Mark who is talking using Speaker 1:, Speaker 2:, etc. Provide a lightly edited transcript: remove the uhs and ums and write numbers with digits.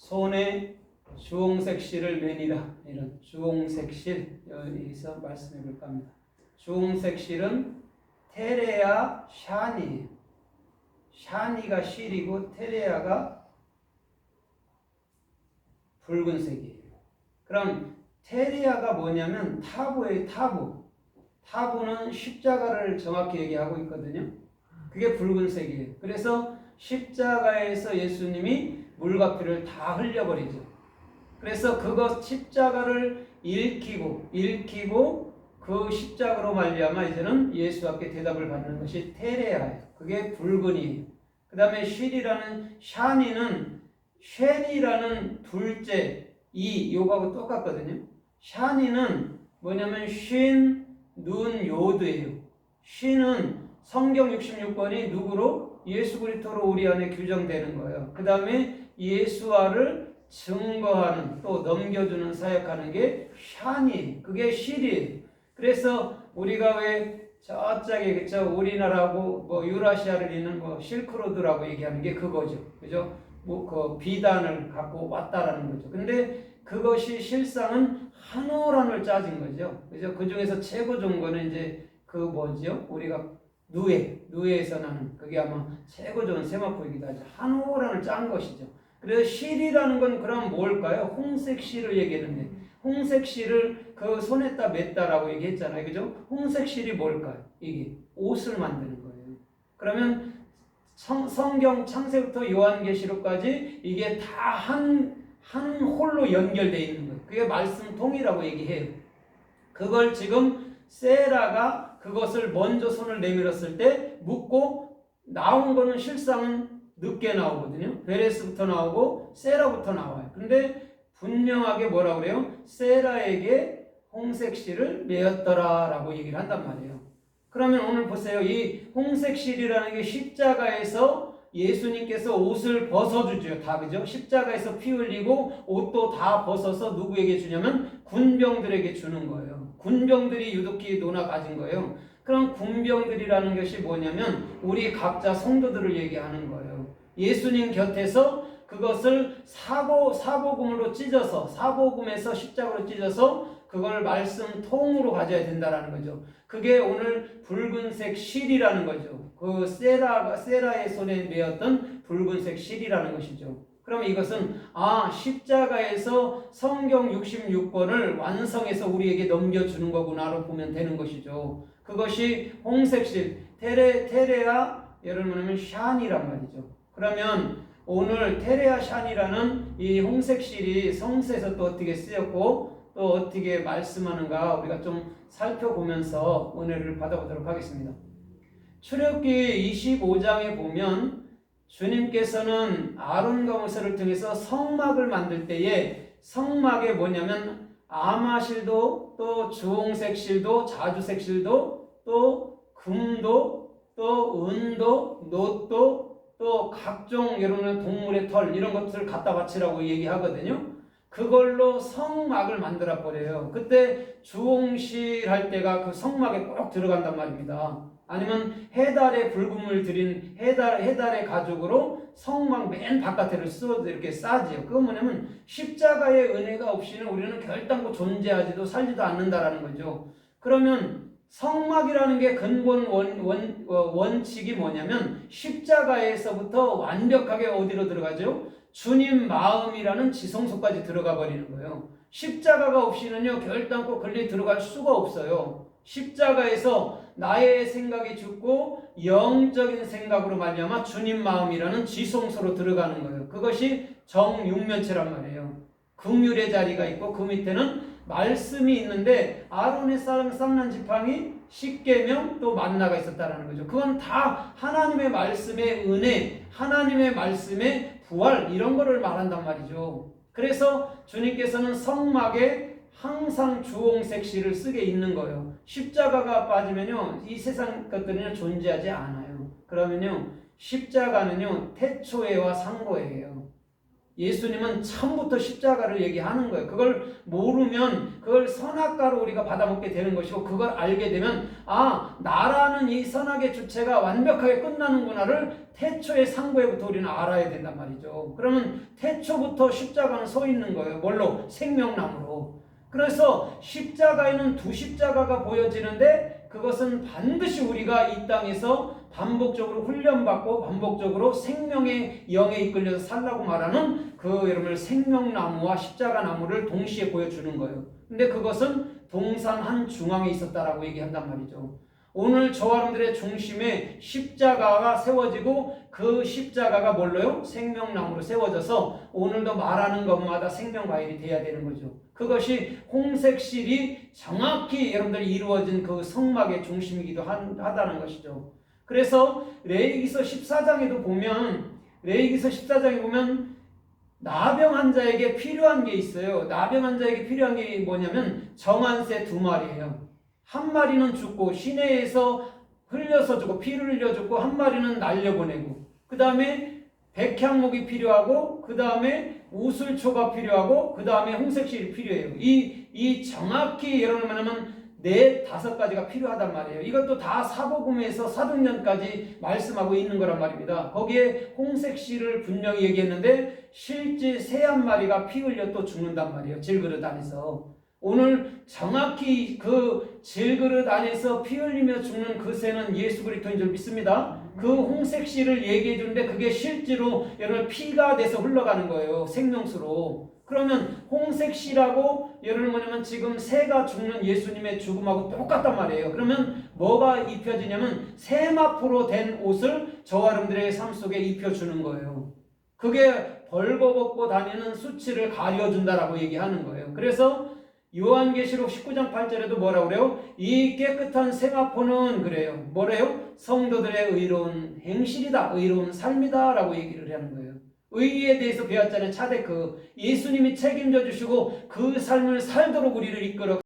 Speaker 1: 손에 주홍색 실을 매니라. 이런 주홍색 실 여기서 말씀해 볼까 합니다. 주홍색 실은 테레아 샤니예요. 샤니가 실이고 테레아가 붉은색이에요. 그럼 테레아가 뭐냐면 타부예요. 타부. 타부는 십자가를 정확히 얘기하고 있거든요. 그게 붉은색이에요. 그래서 십자가에서 예수님이 물과 피를 다 흘려버리죠. 그래서 그것 십자가를 읽히고 그 십자가로 말미암아 이제는 예수께 대답을 받는 것이 테레아예요. 그게 붉은이에요. 그 다음에 샤니는 쉔이라는 둘째 요거하고 똑같거든요. 샤니는 뭐냐면 쉰, 눈, 요드예요. 쉰은 성경 66권이 누구로? 예수 그리스도로 우리 안에 규정되는 거예요. 그 다음에 예수와를 증거하는, 또 넘겨주는 사역하는 게 샤니, 그게 실이에요. 그래서 우리가 왜 저쪽에 그쵸, 우리나라하고 뭐 유라시아를 잇는 뭐 실크로드라고 얘기하는 게 그거죠. 그죠? 뭐 그 비단을 갖고 왔다라는 거죠. 근데 그것이 실상은 한오란을 짜진 거죠. 그죠? 그 중에서 최고 좋은 거는 이제 그 뭐죠? 우리가 누에에서 나는 그게 아마 최고 좋은 세마포이기도 하죠. 한오란을 짠 것이죠. 그래서 실이라는 건 그럼 뭘까요? 홍색 실을 얘기했는데 홍색 실을 그 손에다 맸다라고 얘기했잖아요. 그죠? 홍색 실이 뭘까요? 이게 옷을 만드는 거예요. 그러면 성경 창세부터 요한계시록까지 이게 다 한 홀로 연결되어 있는 거예요. 그게 말씀통이라고 얘기해요. 그걸 지금 세라가 그것을 먼저 손을 내밀었을 때 묶고 나온 거는 실상은 늦게 나오거든요. 베레스부터 나오고 세라부터 나와요. 근데 분명하게 뭐라고 그래요? 세라에게 홍색 실을 매었더라라고 얘기를 한단 말이에요. 그러면 오늘 보세요. 이 홍색 실이라는 게 십자가에서 예수님께서 옷을 벗어주죠. 다 그죠? 십자가에서 피 흘리고 옷도 다 벗어서 누구에게 주냐면 군병들에게 주는 거예요. 군병들이 유독히 노나 가진 거예요. 그럼 군병들이라는 것이 뭐냐면 우리 각자 성도들을 얘기하는 거예요. 예수님 곁에서 그것을 사복음으로 찢어서 사복음에서 십자가로 찢어서 그걸 말씀 통으로 가져야 된다라는 거죠. 그게 오늘 붉은색 실이라는 거죠. 그 세라의 손에 메었던 붉은색 실이라는 것이죠. 그러면 이것은 십자가에서 성경 66권을 완성해서 우리에게 넘겨주는 거구나로 보면 되는 것이죠. 그것이 홍색 실, 테레아 여러분 샤니란 말이죠. 그러면 오늘 테레아 샤니라는 이 홍색 실이 성서에서 또 어떻게 쓰였고 또 어떻게 말씀하는가 우리가 좀 살펴보면서 은혜를 받아보도록 하겠습니다. 출애굽기 25장에 보면 주님께서는 아론과 모세를 통해서 성막을 만들 때에 성막에 뭐냐면 아마실도 또 주홍색 실도 자주색 실도 또 금도 또 은도 놋도 또 각종 여러분의 동물의 털 이런 것들을 갖다 바치라고 얘기하거든요. 그걸로 성막을 만들어 버려요. 그때 주홍실 할 때가 그 성막에 꼭 들어간단 말입니다. 아니면 해달에 붉음을 들인 해달의 가죽으로 성막 맨 바깥에를 씌워서 이렇게 싸지요. 그건 뭐냐면 십자가의 은혜가 없이는 우리는 결단코 존재하지도 살지도 않는다라는 거죠. 그러면 성막이라는 게 근본 원칙이 뭐냐면 십자가에서부터 완벽하게 어디로 들어가죠? 주님 마음이라는 지성소까지 들어가 버리는 거예요. 십자가가 없이는요 결단코 걸리 들어갈 수가 없어요. 십자가에서 나의 생각이 죽고 영적인 생각으로 말미암아 주님 마음이라는 지성소로 들어가는 거예요. 그것이 정육면체란 말이에요. 긍휼의 자리가 있고 그 밑에는 말씀이 있는데 아론의 쌍난 지팡이 10계명 또 만나가 있었다라는 거죠. 그건 다 하나님의 말씀의 은혜, 하나님의 말씀의 부활 이런 거를 말한단 말이죠. 그래서 주님께서는 성막에 항상 주홍색 실을 쓰게 있는 거예요. 십자가가 빠지면요 이 세상 것들은 존재하지 않아요. 그러면요 십자가는요 태초애와 상고애예요. 예수님은 처음부터 십자가를 얘기하는 거예요. 그걸 모르면 그걸 선악과로 우리가 받아먹게 되는 것이고, 그걸 알게 되면 나라는 이 선악의 주체가 완벽하게 끝나는구나를 태초의 상고에부터 우리는 알아야 된단 말이죠. 그러면 태초부터 십자가는 서 있는 거예요. 뭘로? 생명나무로. 그래서 십자가에는 두 십자가가 보여지는데, 그것은 반드시 우리가 이 땅에서 반복적으로 훈련받고 반복적으로 생명의 영에 이끌려서 살라고 말하는 여러분들 생명나무와 십자가나무를 동시에 보여주는 거예요. 근데 그것은 동산 한 중앙에 있었다라고 얘기한단 말이죠. 오늘 저와 여러분들의 중심에 십자가가 세워지고, 그 십자가가 뭘로요? 생명나무로 세워져서 오늘도 말하는 것마다 생명과일이 돼야 되는 거죠. 그것이 홍색실이 정확히 여러분들 이루어진 그 성막의 중심이기도 하다는 것이죠. 그래서 레위기서 14장에도 보면, 나병 환자에게 필요한 게 있어요. 나병 환자에게 필요한 게 뭐냐면 정한새 2마리예요. 한 마리는 죽고 시내에서 흘려서 주고 피를 흘려 죽고, 한 마리는 날려보내고, 그 다음에 백향목이 필요하고, 그 다음에 우슬초가 필요하고, 그 다음에 홍색실이 필요해요. 이 정확히 여러분 말하면 4-5가지가 필요하단 말이에요. 이것도 다 사복음에서 사도행전까지 말씀하고 있는 거란 말입니다. 거기에 홍색실을 분명히 얘기했는데, 실제 새 한 마리가 피 흘려 또 죽는단 말이에요. 질그릇 안에서. 오늘 정확히 그 질그릇 안에서 피 흘리며 죽는 그 새는 예수 그리스도인 줄 믿습니다. 그 홍색실을 얘기해 주는데, 그게 실제로 여러분 피가 돼서 흘러가는 거예요. 생명수로. 그러면 홍색실하고 여러분 뭐냐면 지금 새가 죽는 예수님의 죽음하고 똑같단 말이에요. 그러면 뭐가 입혀지냐면 세마포로 된 옷을 저와 여러분들의 삶 속에 입혀주는 거예요. 그게 벌거벗고 다니는 수치를 가려준다라고 얘기하는 거예요. 그래서 요한계시록 19장 8절에도 뭐라고 그래요? 이 깨끗한 세마포는 그래요. 뭐래요? 성도들의 의로운 행실이다. 의로운 삶이다. 라고 얘기를 하는 거예요. 의에 대해서 배웠잖아요. 차데크. 예수님이 책임져 주시고 그 삶을 살도록 우리를 이끌어